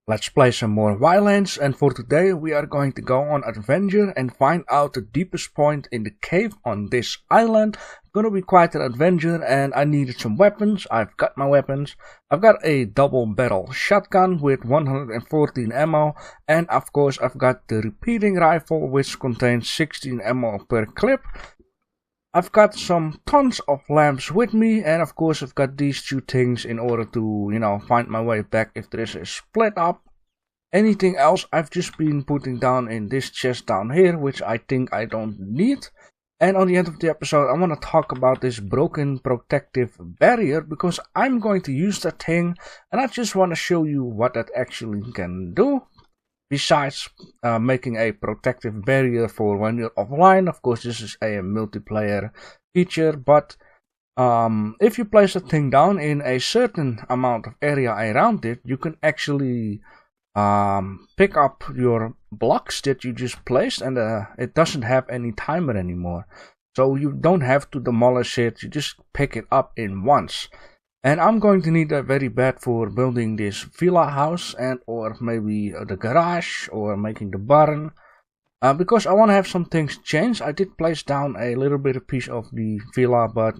Let's play some more Ylands, and for today we are going to go on adventure and find out the deepest point in the cave on this island. Gonna be quite an adventure, and I needed some weapons. I've got my weapons. I've got a double barrel shotgun with 114 ammo, and of course I've got the repeating rifle which contains 16 ammo per clip. I've got some tons of lamps with me, and of course I've got these two things in order to, find my way back if there is a split up. Anything else I've just been putting down in this chest down here, which I think I don't need. And on the end of the episode I want to talk about this broken protective barrier, because I'm going to use that thing, and I just want to show you what that actually can do. Besides making a protective barrier for when you're offline. Of course this is a multiplayer feature, but if you place a thing down in a certain amount of area around it, you can actually pick up your blocks that you just placed, and it doesn't have any timer anymore. So you don't have to demolish it, you just pick it up in once. And I'm going to need that very bad for building this villa house, and or maybe the garage, or making the barn. Because I want to have some things changed. I did place down a little bit of piece of the villa, but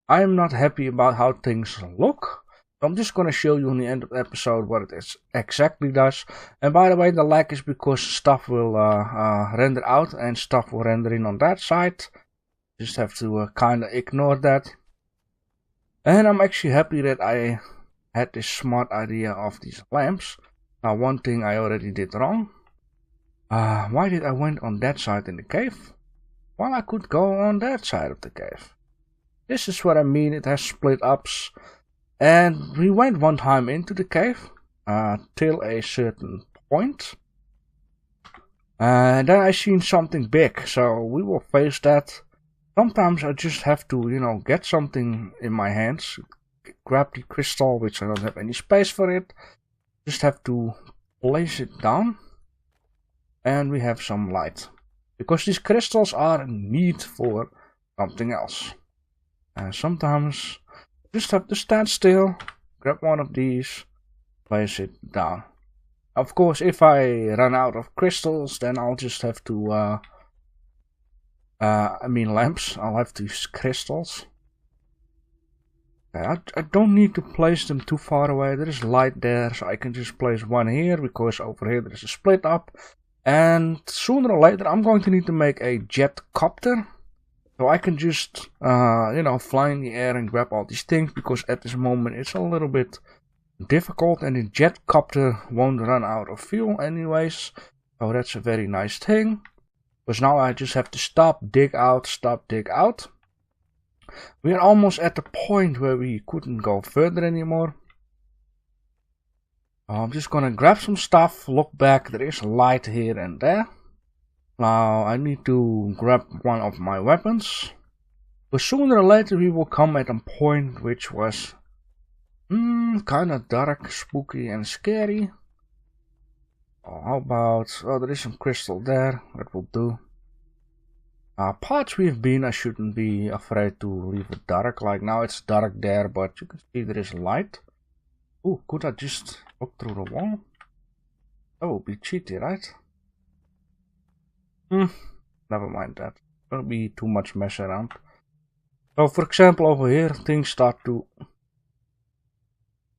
I'm not happy about how things look. So I'm just going to show you in the end of the episode what it is exactly does. And by the way, the lag is because stuff will render out and stuff will render in on that side. Just have to kind of ignore that. And I'm actually happy that I had this smart idea of these lamps. Now, one thing I already did wrong. Why did I went on that side in the cave? Well, I could go on that side of the cave. This is what I mean, it has split ups. And we went one time into the cave, till a certain point. And then I seen something big, so we will face that. Sometimes I just have to, get something in my hands, grab the crystal, which I don't have any space for it, just have to place it down, and we have some light. Because these crystals are in need for something else. And sometimes you just have to stand still, grab one of these, place it down. Of course, if I run out of crystals, then I'll just have to lamps. I'll have to use crystals. Okay, I don't need to place them too far away. There is light there, so I can just place one here, because over here there is a split up. And sooner or later I'm going to need to make a jet copter, so I can just fly in the air and grab all these things, because at this moment it's a little bit difficult, and the jet copter won't run out of fuel anyways. So that's a very nice thing. Because now I just have to stop, dig out. We are almost at the point where we couldn't go further anymore. I'm just gonna grab some stuff, look back, there is light here and there. Now I need to grab one of my weapons. But sooner or later we will come at a point which was kinda dark, spooky and scary. How about, there is some crystal there, that will do. Parts we've been, I shouldn't be afraid to leave it dark, like now it's dark there, but you can see there is light. Oh, could I just look through the wall? That would be cheaty, right? Never mind that. Gonna be too much mess around. So for example over here, things start to...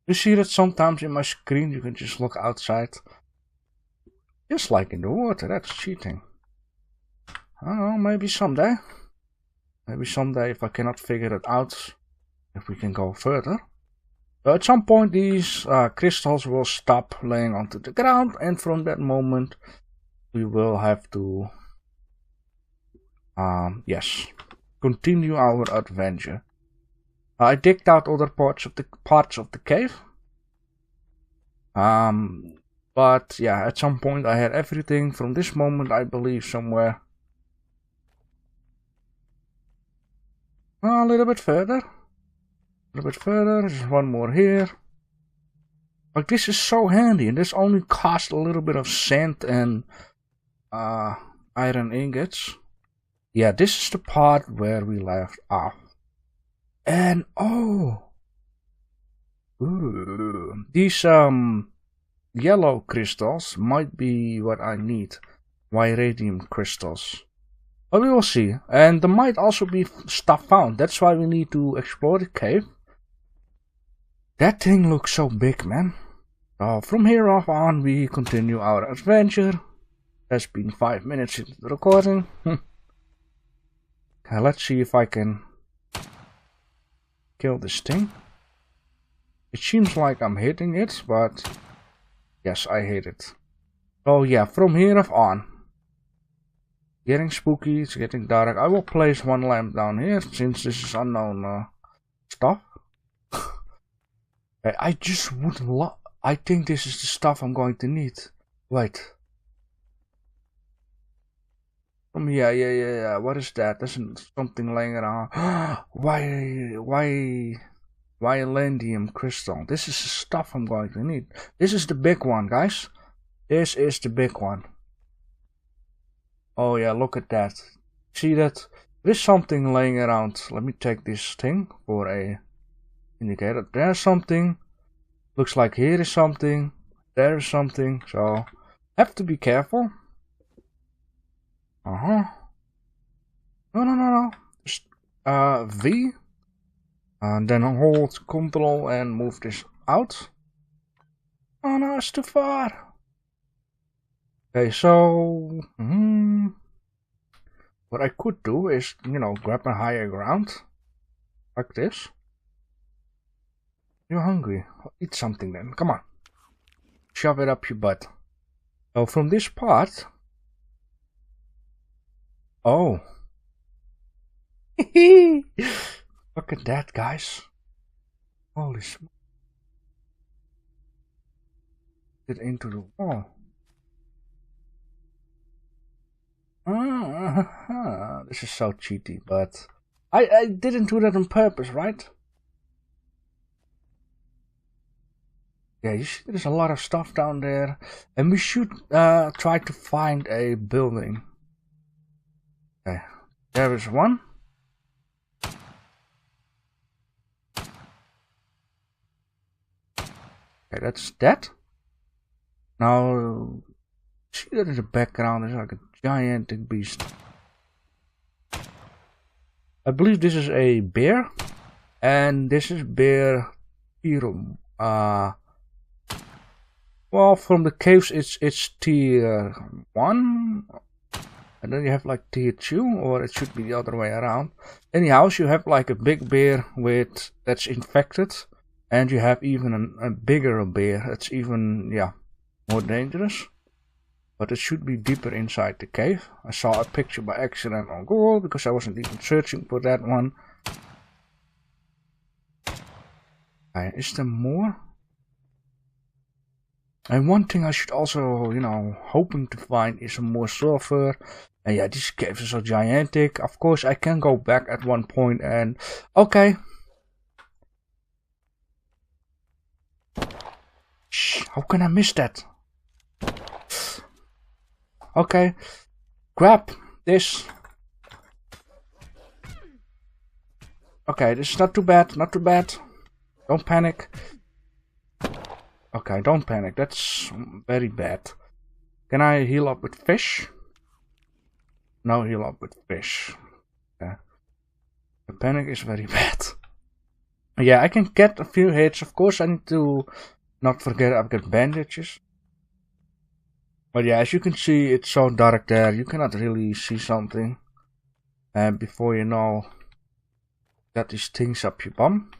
You see that sometimes in my screen you can just look outside. Just like in the water, that's cheating. Oh, maybe someday. Maybe someday if I cannot figure it out, if we can go further. So at some point these crystals will stop laying onto the ground, and from that moment we will have to, continue our adventure. I digged out other parts of the cave. But yeah, at some point I had everything. From this moment, I believe somewhere a little bit further. There's one more here. Like, this is so handy, and this only cost a little bit of sand and iron ingots. Yeah, this is the part where we left off. And these yellow crystals might be what I need. Iridium crystals. But we will see. And there might also be stuff found. That's why we need to explore the cave. That thing looks so big, man. So from here off on, we continue our adventure. Has been 5 minutes into the recording. Okay, let's see if I can kill this thing. It seems like I'm hitting it, but yes, I hit it. So yeah, from here off on. Getting spooky, it's getting dark. I will place one lamp down here, since this is unknown stuff. I just would love... I think this is the stuff I'm going to need. Wait. Yeah. What is that? There's something laying around. Ylands crystal. This is the stuff I'm going to need. This is the big one, guys. This is the big one. Oh yeah, look at that. See that? There's something laying around. Let me take this thing for a indicator. There's something. Looks like here is something. There is something. So have to be careful. No. Just V. And then hold Control and move this out. Oh no, it's too far. Okay, so what I could do is, grab a higher ground. Like this. You're hungry. Eat something then. Come on. Shove it up your butt. So from this part. Oh. Look at that, guys. Holy smoke. Get into the wall. This is so cheaty, but I didn't do that on purpose, right? Yeah, you see there's a lot of stuff down there, and we should try to find a building. Okay, there is one. Okay, that's that. Now, see that in the background is like a gigantic beast. I believe this is a bear, and this is bear Tirum. Well, from the caves it's tier 1, and then you have like tier 2, or it should be the other way around. Anyhow, you have like a big bear that's infected, and you have even a bigger bear that's even more dangerous. But it should be deeper inside the cave. I saw a picture by accident on Google because I wasn't even searching for that one. Is there more? And one thing I should also, hoping to find is some more sulfur. And yeah, these caves are so gigantic. Of course, I can go back at one point and... Okay. Shh, how can I miss that? Okay. Grab this. Okay, this is not too bad, not too bad. Don't panic. Okay, don't panic. That's very bad. Can I heal up with fish? No, heal up with fish. Okay. The panic is very bad. Yeah, I can get a few hits. Of course, I need to not forget I've got bandages. But yeah, as you can see, it's so dark there. You cannot really see something. And before you know, got these things up your bum.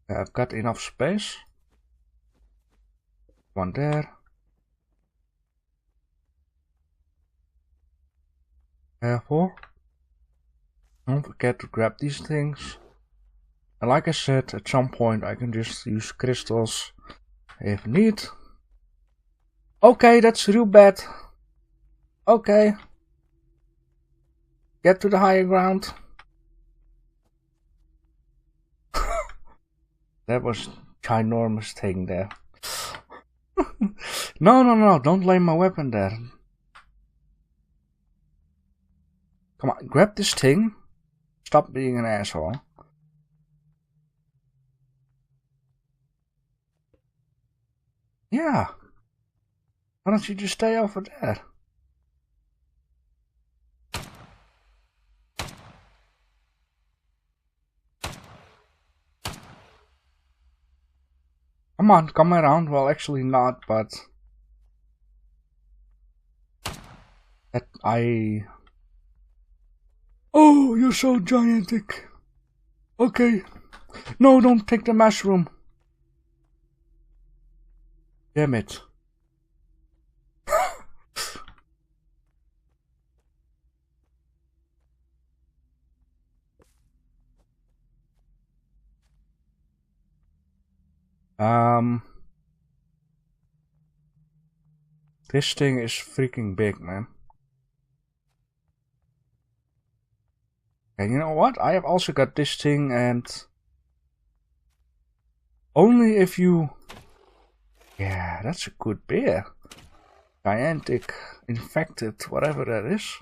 I've got enough space. One there. Careful. Don't forget to grab these things. And like I said, at some point I can just use crystals if need. Okay, that's real bad. Okay. Get to the higher ground. That was ginormous thing there. No, don't lay my weapon there. Come on, grab this thing. Stop being an asshole. Yeah. Why don't you just stay over there? Come on, come around. Well, actually not, but... that I... Oh, you're so gigantic. Okay. No, don't take the mushroom. Damn it. This thing is freaking big, man. And you know what? I have also got this thing, and only if you... Yeah, that's a good bear. Gigantic, infected, whatever that is.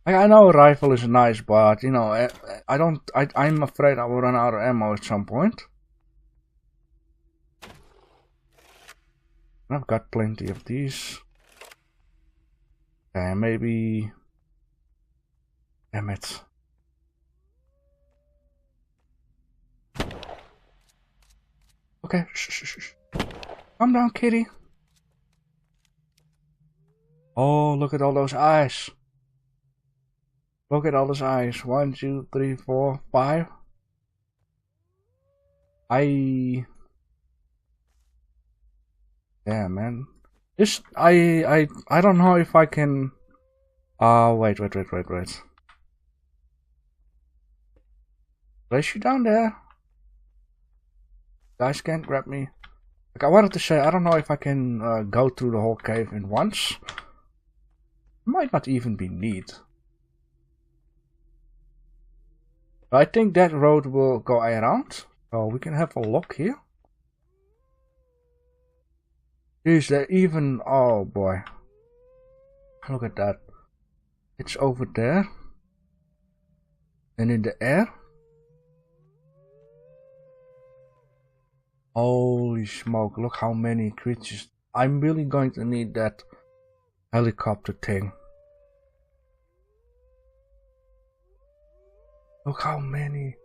I know a rifle is nice, but you know, I'm afraid I will run out of ammo at some point. I've got plenty of these. Okay, maybe... Damn it. Okay, shh. Calm down, kitty. Oh, look at all those eyes. Look at all those eyes. 1, 2, 3, 4, 5. Yeah, man. This I don't know if I can. Wait. Place you down there. Guys can't grab me. Like I wanted to say, I don't know if I can go through the whole cave in once. Might not even be neat. I think that road will go around. So we can have a look here. Is there even... Oh boy. Look at that. It's over there. And in the air. Holy smoke, look how many creatures. I'm really going to need that helicopter thing. Look how many.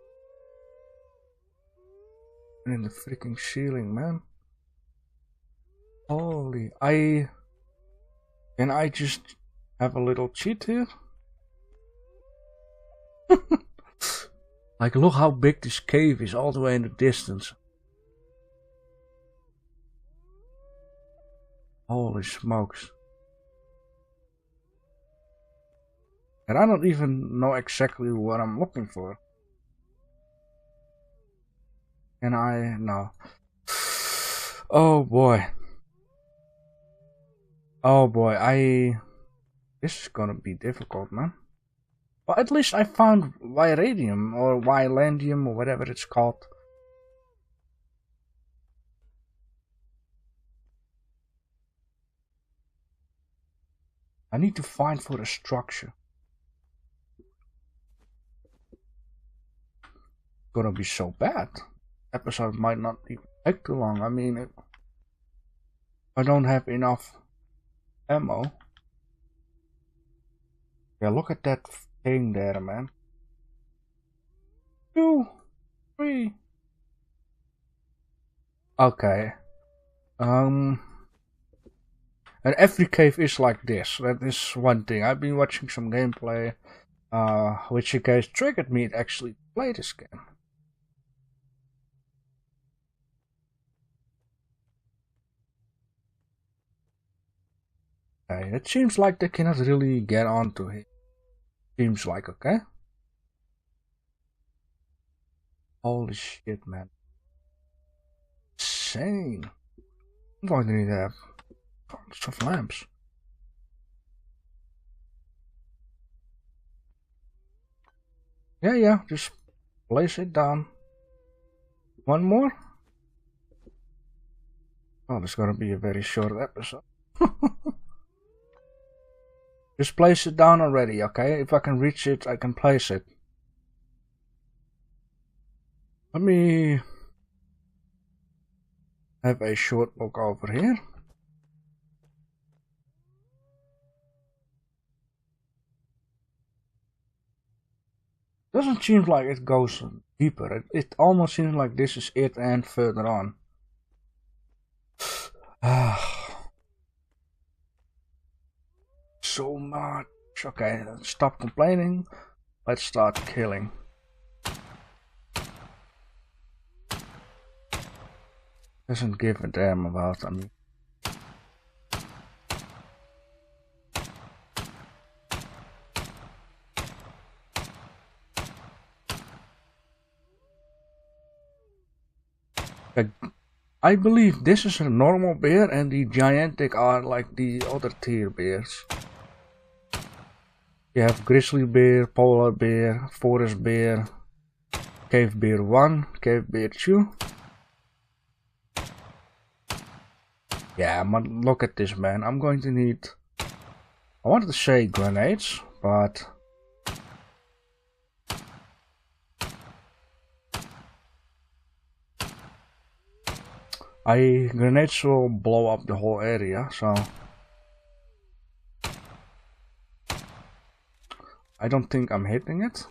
And in the freaking ceiling, man. Holy, can I just have a little cheat here? Like, look how big this cave is all the way in the distance. Holy smokes. And I don't even know exactly what I'm looking for. Can I? No. Oh boy. Oh boy, this is gonna be difficult, man. But at least I found Viridium or Ylandium or whatever it's called. I need to find for a structure. It's gonna be so bad. Episode might not even take too long. I mean, I don't have enough ammo. Yeah, look at that thing there, man. 2, 3. Okay. And every cave is like this. That is one thing. I've been watching some gameplay, which you guys triggered me to actually play this game. Okay, it seems like they cannot really get onto it. Seems like, okay? Holy shit, man. Insane. I'm going to need to have tons of lamps. Yeah, just place it down. One more? Oh, this is gonna be a very short episode. Just place it down already, okay? If I can reach it, I can place it. Let me have a short look over here. Doesn't seem like it goes deeper. It almost seems like this is it and further on. So much. Okay, stop complaining. Let's start killing. Doesn't give a damn about them. I believe this is a normal bear and the gigantic are like the other tier bears. You have grizzly bear, polar bear, forest bear, cave bear 1, cave bear 2. Yeah, but look at this, man. I'm going to need, I wanted to say grenades, but grenades will blow up the whole area, so I don't think I'm hitting it.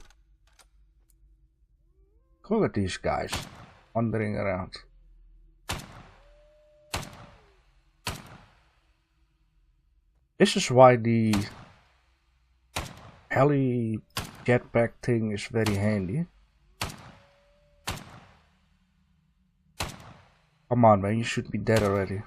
Look at these guys wandering around. This is why the heli jetpack thing is very handy. Come on, man, you should be dead already.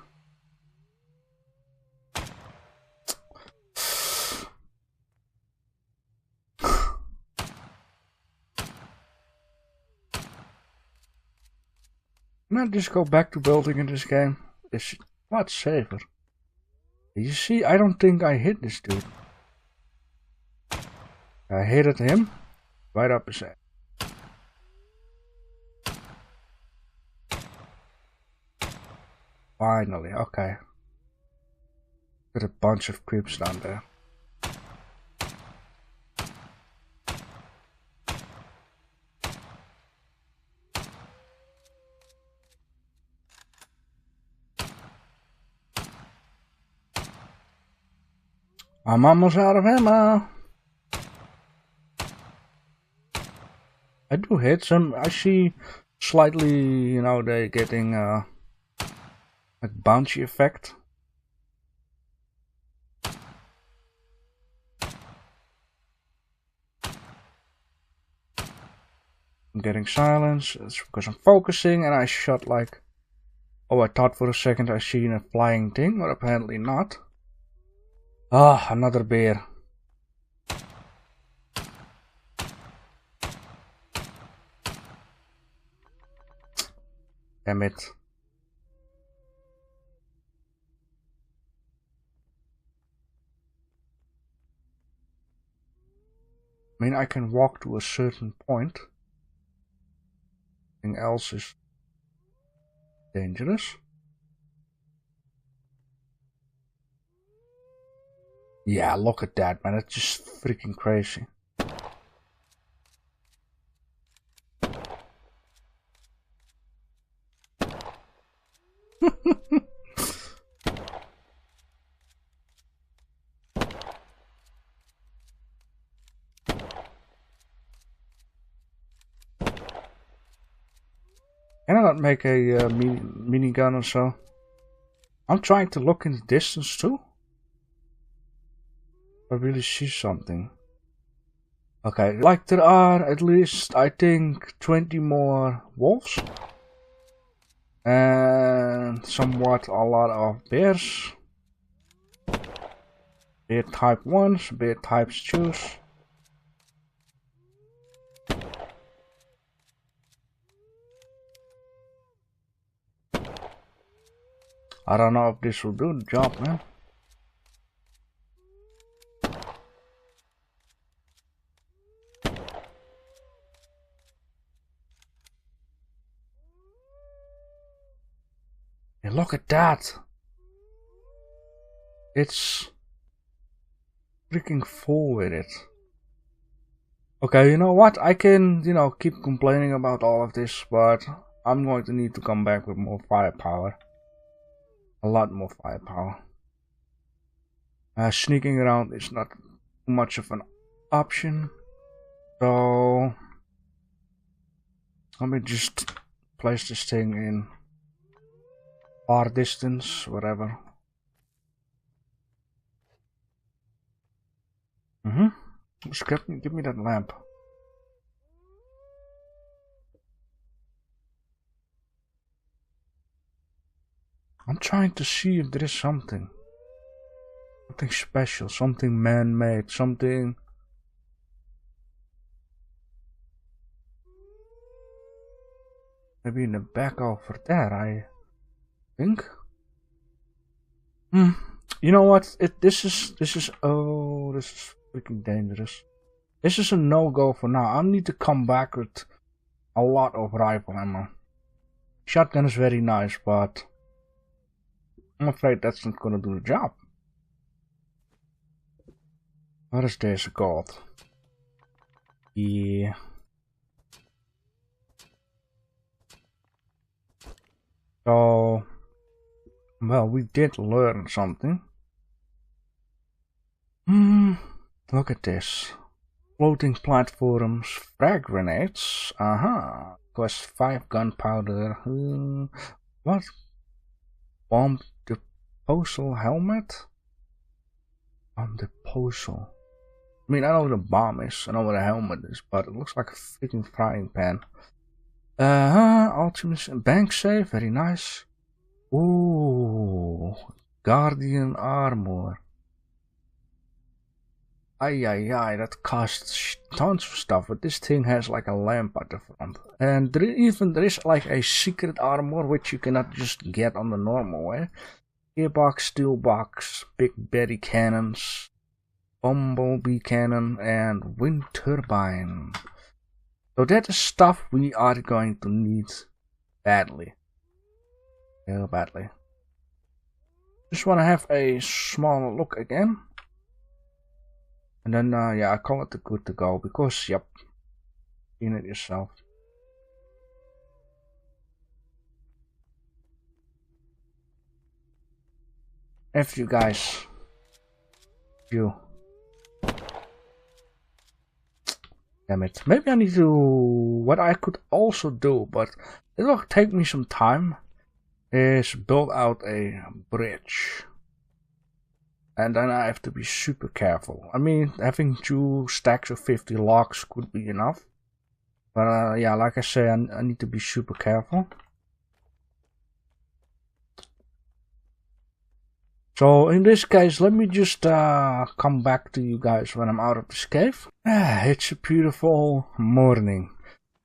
Can I just go back to building in this game? It's much safer. You see, I don't think I hit this dude. I hit at him right up his head. Finally, okay. Got a bunch of creeps down there. I'm almost out of ammo. I do hit some. I see slightly, you know, they're getting like bouncy effect. I'm getting silence. It's because I'm focusing and I shot like, oh, I thought for a second I seen a flying thing, but apparently not. Ah, another bear. Damn it. I mean, I can walk to a certain point. Anything else is dangerous. Yeah, look at that, man. That's just freaking crazy. Can I not make a minigun or so? I'm trying to look in the distance too. I really see something. Okay, like there are at least, I think, 20 more wolves. And somewhat a lot of bears. Bear type 1s, bear types 2s. I don't know if this will do the job, man. Hey, look at that! It's freaking full with it. Okay, you know what? I can, keep complaining about all of this, but I'm going to need to come back with more firepower. A lot more firepower. Sneaking around is not much of an option. So let me just place this thing in far distance, whatever. Just give me that lamp. I'm trying to see if there is something special, something man-made, something. Maybe in the back over there, I think. You know what? This is freaking dangerous. This is a no-go for now. I need to come back with a lot of rifle ammo. Shotgun is very nice, but I'm afraid that's not gonna do the job. What is this? Gold. Yeah. So, well, we did learn something. Look at this. Floating platforms, frag grenades. Cost 5 gunpowder. What? Bomb disposal helmet? Bomb disposal. I mean, I know what a bomb is, I know what a helmet is, but it looks like a freaking frying pan. Ultimate bank safe, very nice. Ooh, Guardian armor. Ay, that costs tons of stuff, but this thing has like a lamp at the front. And there is like a secret armor which you cannot just get on the normal way. Gearbox, steel box, big Betty cannons, bumblebee cannon, and wind turbine. So that is stuff we are going to need badly. Real badly. Just want to have a small look again. And then, yeah, I call it good to go because, yep, seen it yourself. F you guys. You. Damn it. Maybe I need to... What I could also do, but it'll take me some time, is build out a bridge. And then I have to be super careful. I mean, having 2 stacks of 50 logs could be enough. But yeah, like I say, I need to be super careful. So in this case, let me just come back to you guys when I'm out of this cave. It's a beautiful morning.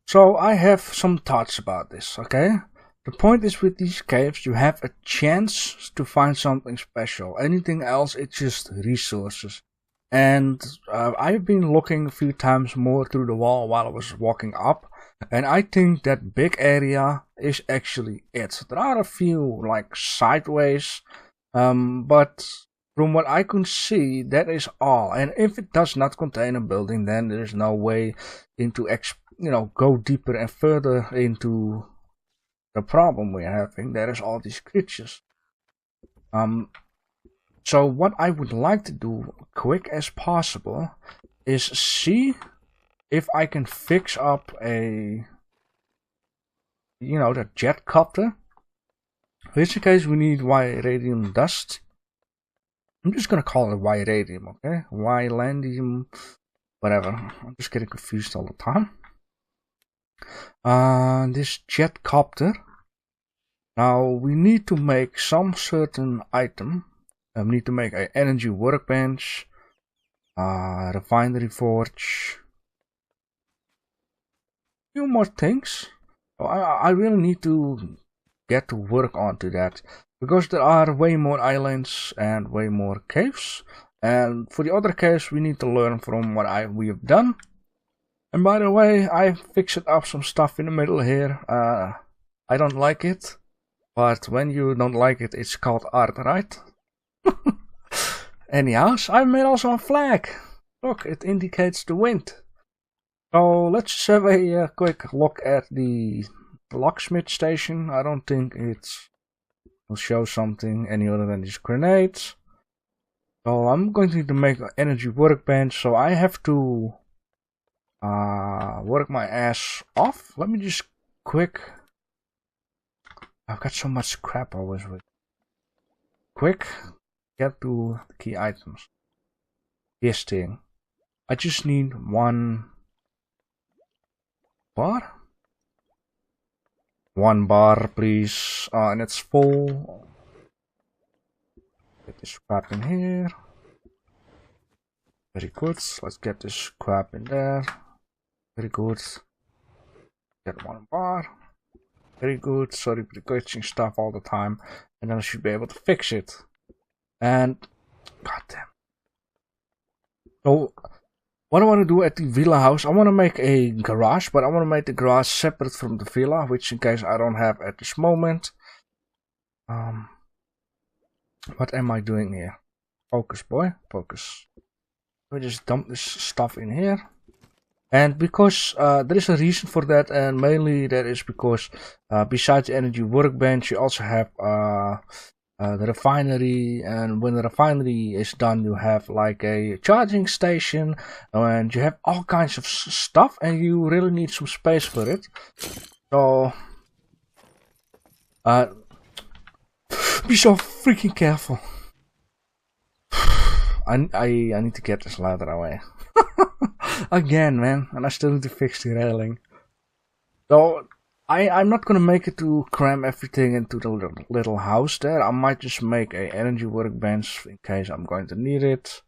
So I have some thoughts about this, okay? The point is, with these caves, you have a chance to find something special. Anything else, it's just resources. And I've been looking a few times more through the wall while I was walking up. And I think that big area is actually it. There are a few, like, sideways. But from what I can see, that is all. And if it does not contain a building, then there is no way into go deeper and further into the problem we're having. There is all these creatures. So what I would like to do, quick as possible, is see if I can fix up a, the jet copter. In which case we need Yradium dust. I'm just gonna call it Yradium, okay? Ylandium, whatever. I'm just getting confused all the time. This jet copter. Now we need to make some certain item. We need to make an energy workbench, refinery forge, a few more things. So I really need to get to work onto that, because there are way more islands and way more caves, and for the other caves we need to learn from what we have done. And by the way, I fixed up some stuff in the middle here. I don't like it, but when you don't like it, it's called art, right? Anyhow, I made also a flag. Look, it indicates the wind. So let's just have a quick look at the locksmith station. I don't think it will show something any other than these grenades. So I'm going to need to make an energy workbench, so I have to work my ass off. Let me just quick. I've got so much crap always with. Quick, get to the key items. This thing. I just need 1 bar. 1 bar, please. And it's full. Get this crap in here. Very good. Let's get this crap in there. Very good. Get 1 bar. Very good. Sorry for the glitching stuff all the time. And then I should be able to fix it. And goddamn. So what I want to do at the villa house, I want to make a garage, but I want to make the garage separate from the villa, which in case I don't have at this moment. What am I doing here? Focus, boy, focus. We just dump this stuff in here. And because there is a reason for that, and mainly that is because besides the energy workbench, you also have the refinery, and when the refinery is done, you have like a charging station, and you have all kinds of stuff, and you really need some space for it. So be so freaking careful. I need to get this ladder away. Again, man, and I still need to fix the railing. So I'm not gonna make it to cram everything into the little house there. I might just make a energy workbench in case I'm going to need it.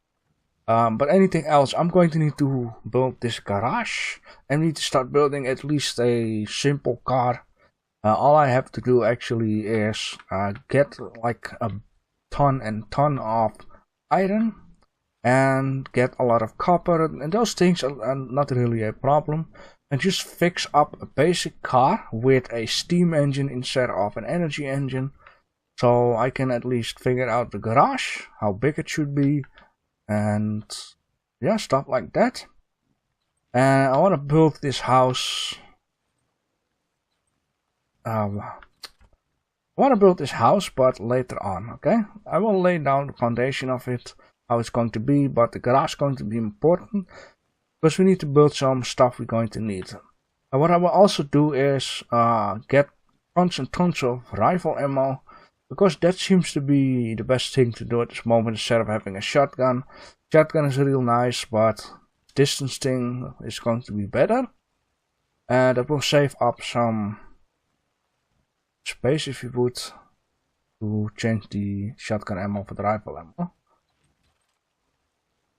But anything else, I'm going to need to build this garage, and need to start building at least a simple car. All I have to do actually is get like a ton and ton of iron, and get a lot of copper, and those things are not really a problem, and just fix up a basic car with a steam engine instead of an energy engine, so I can at least figure out the garage, how big it should be, and yeah, stuff like that. And I want to build this house. I want to build this house, but later on, okay? I will lay down the foundation of it, how it's going to be, but the garage is going to be important because we need to build some stuff we're going to need. And what I will also do is get tons and tons of rifle ammo, because that seems to be the best thing to do at this moment instead of having a shotgun. Shotgun is real nice, but distance thing is going to be better, and that will save up some space if you would to change the shotgun ammo for the rifle ammo.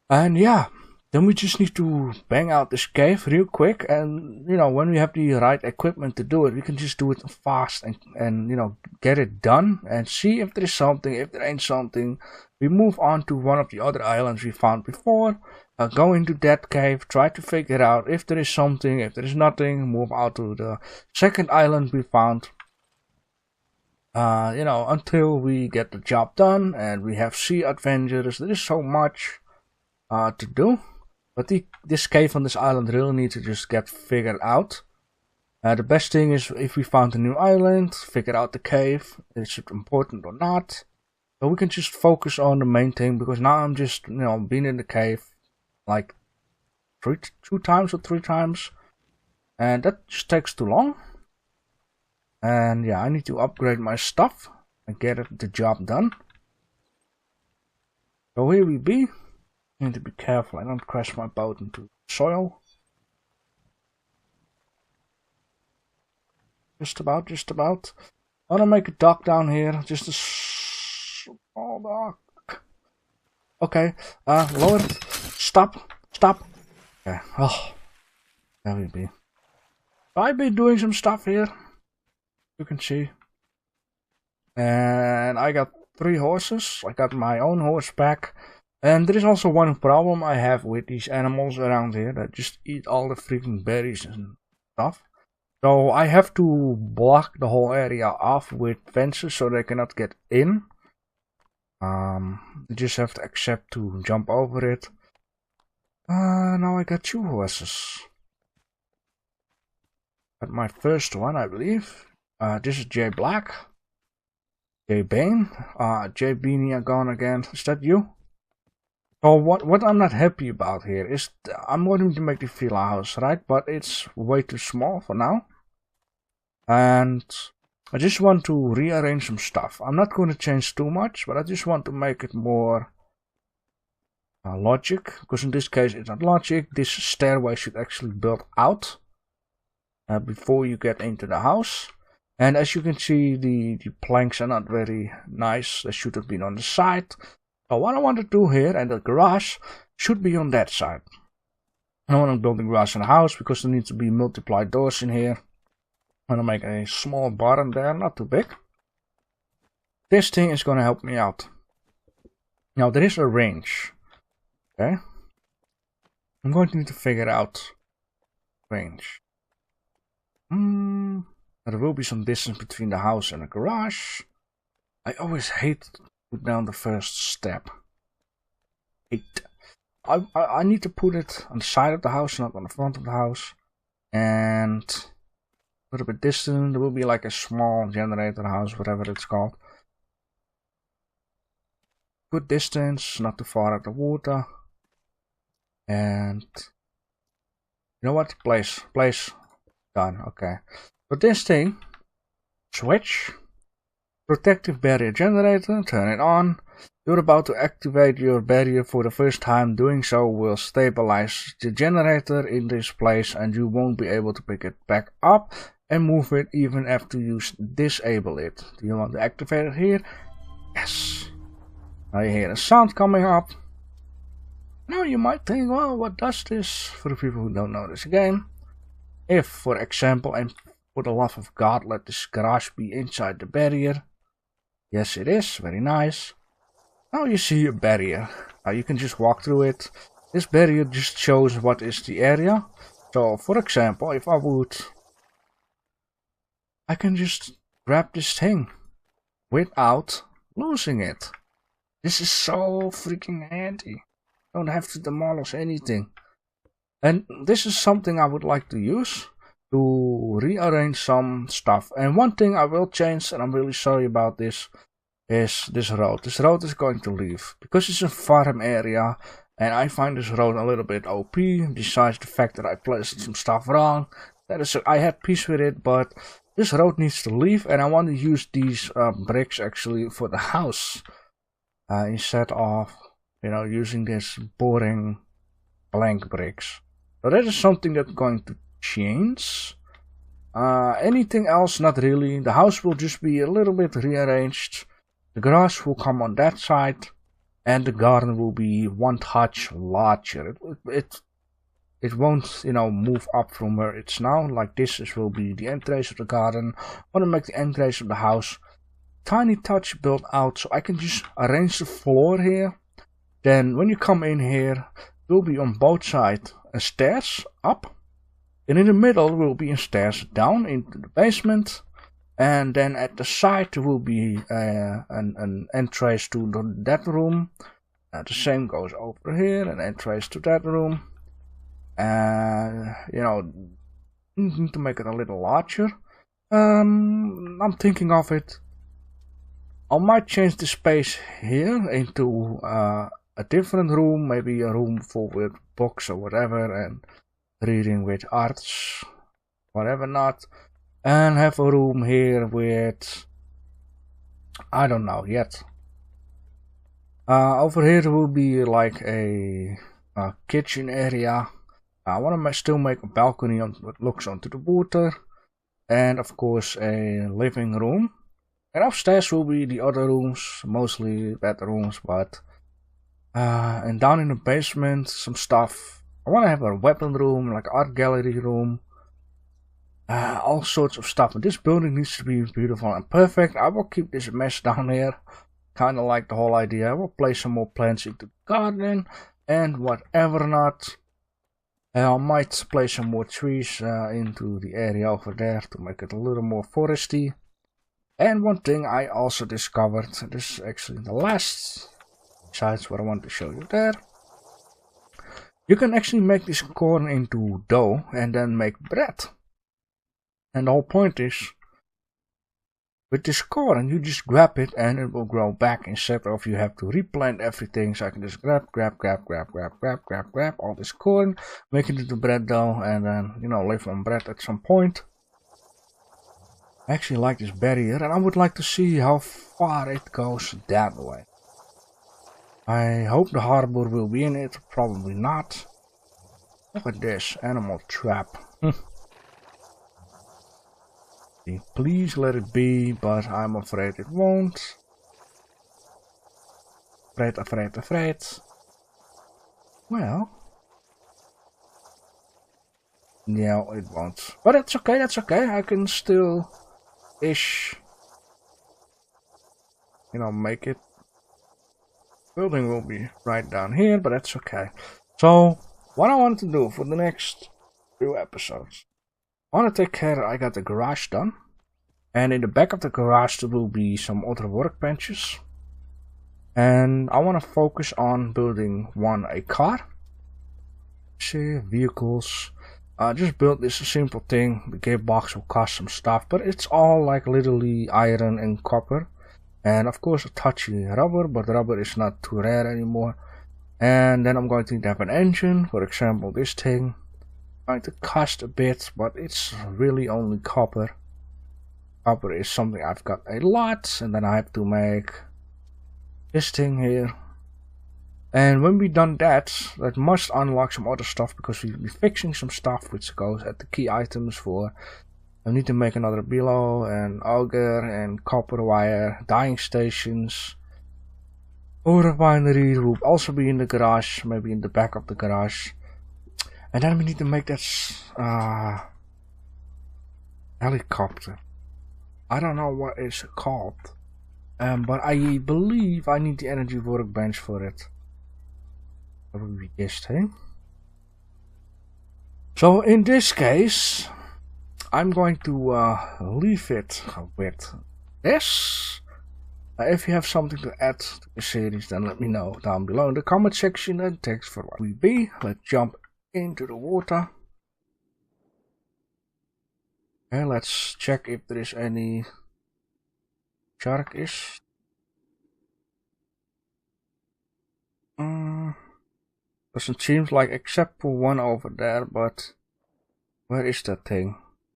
And yeah, then we just need to bang out this cave real quick, and you know, when we have the right equipment to do it, we can just do it fast and you know, get it done and see if there is something. If there ain't something, we move on to one of the other islands we found before, go into that cave, try to figure out if there is something. If there is nothing, move out to the second island we found. You know, until we get the job done and we have sea adventures. There is so much to do, but this cave on this island really needs to just get figured out. The best thing is if we found a new island, figure out the cave, is it important or not, so we can just focus on the main thing, because now I'm just, you know, being in the cave like 2 times or 3 times, and that just takes too long. And yeah, I need to upgrade my stuff and get the job done. So here we be. I need to be careful I don't crash my boat into soil. Just about. I want to make a dock down here, just a small dock. Okay, lower it. Stop. Okay, oh, there we be. I've been doing some stuff here, you can see. And I got 3 horses. I got my own horse back. And there is also one problem I have with these animals around here that just eat all the freaking berries and stuff. So I have to block the whole area off with fences so they cannot get in. You just have to accept to jump over it. Now I got 2 horses. At my first one, I believe. This is J Black. J Bane. J Beanie gone again. Is that you? So what I'm not happy about here is I'm wanting to make the villa house, right? But it's way too small for now. And I just want to rearrange some stuff. I'm not going to change too much, but I just want to make it more logic. Because in this case it's not logic. This stairway should actually build out before you get into the house. And as you can see, the planks are not very nice. They should have been on the side. So what I want to do here, and the garage should be on that side. I don't want to build the garage in the house because there needs to be multiple doors in here. I'm going to make a small barn there, not too big. This thing is going to help me out. Now there is a range. Okay. I'm going to need to figure out range. There will be some distance between the house and the garage. I always hate to put down the first step. I need to put it on the side of the house, not on the front of the house. And a little bit distant, there will be like a small generator house, whatever it's called. Good distance, not too far out of the water. And you know what? Place. Done. Okay. So this thing, switch, protective barrier generator, turn it on. You're about to activate your barrier for the first time. Doing so will stabilize the generator in this place and you won't be able to pick it back up and move it even after you disable it. Do you want to activate it here? Yes. Now you hear a sound coming up. Now you might think, well, what does this? For the people who don't know this game. If, for example, and for the love of God, let this garage be inside the barrier. Yes, it is. Very nice. Now you see a barrier. Now you can just walk through it. This barrier just shows what is the area. So, for example, if I can just grab this thing without losing it. This is so freaking handy. Don't have to demolish anything. And this is something I would like to use to rearrange some stuff. And one thing I will change, and I'm really sorry about this, is this road. This road is going to leave because it's a farm area and I find this road a little bit OP. Besides the fact that I placed some stuff wrong, I had peace with it, but this road needs to leave and I want to use these bricks actually for the house instead of, you know, using this boring blank bricks. So that is something that's going to change. Anything else, not really. The house will just be a little bit rearranged. The garage will come on that side, and the garden will be one touch larger. It won't, you know, move up from where it's now. Like this will be the entrance of the garden. I want to make the entrance of the house tiny touch built out, so I can just arrange the floor here. Then when you come in here, it will be on both sides stairs up, and in the middle will be stairs down into the basement. And then at the side there will be an entrance to that room. The same goes over here, an entrance to that room. You know, need to make it a little larger. I'm thinking of it. I might change the space here into a different room, maybe a room full with books or whatever, and reading with arts, whatever not. And have a room here with, I don't know yet. Over here there will be like a kitchen area. I want to still make a balcony that looks onto the water. And of course a living room. And upstairs will be the other rooms, mostly bedrooms, but... and down in the basement, some stuff. I want to have a weapon room, like art gallery room. All sorts of stuff. And this building needs to be beautiful and perfect. I will keep this mess down here. Kind of like the whole idea. I will place some more plants into the garden and whatever not. I might place some more trees into the area over there to make it a little more foresty. And one thing I also discovered, this is actually the last, besides what I want to show you there. You can actually make this corn into dough and then make bread. And the whole point is, with this corn, you just grab it and it will grow back instead of you have to replant everything. So I can just grab all this corn, make it into bread dough, and then, you know, live on bread at some point. I actually like this barrier, and I would like to see how far it goes that way. I hope the harbor will be in it, probably not. Look at this, animal trap. Please let it be, but I'm afraid it won't. Afraid. Well. No, it won't. But that's okay. I can still you know, make it. Building will be right down here, but that's okay. So, what I want to do for the next few episodes, I want to take care I got the garage done. And in the back of the garage there will be some other workbenches. And I want to focus on building a car. See, vehicles. Just build this simple thing. The gearbox will cost some stuff, but it's all like literally iron and copper. And of course a touchy rubber, but rubber is not too rare anymore. And then I'm going to need to have an engine, for example this thing. Going to cost a bit, but it's really only copper. Copper is something I've got a lot, and then I have to make this thing here. And when we done that must unlock some other stuff, because we'll be fixing some stuff which goes at the key items for. I need to make another below and auger and copper wire, dyeing stations. Ore refinery will also be in the garage, maybe in the back of the garage. And then we need to make that helicopter. I don't know what it's called. But I believe I need the energy workbench for it. That would be this thing. So in this case, I'm going to leave it with this. If you have something to add to the series, then let me know down below in the comment section. And thanks for watching. Let's jump into the water. And let's check if there is any shark-ish. Doesn't seem like, except for one over there, but where is that thing?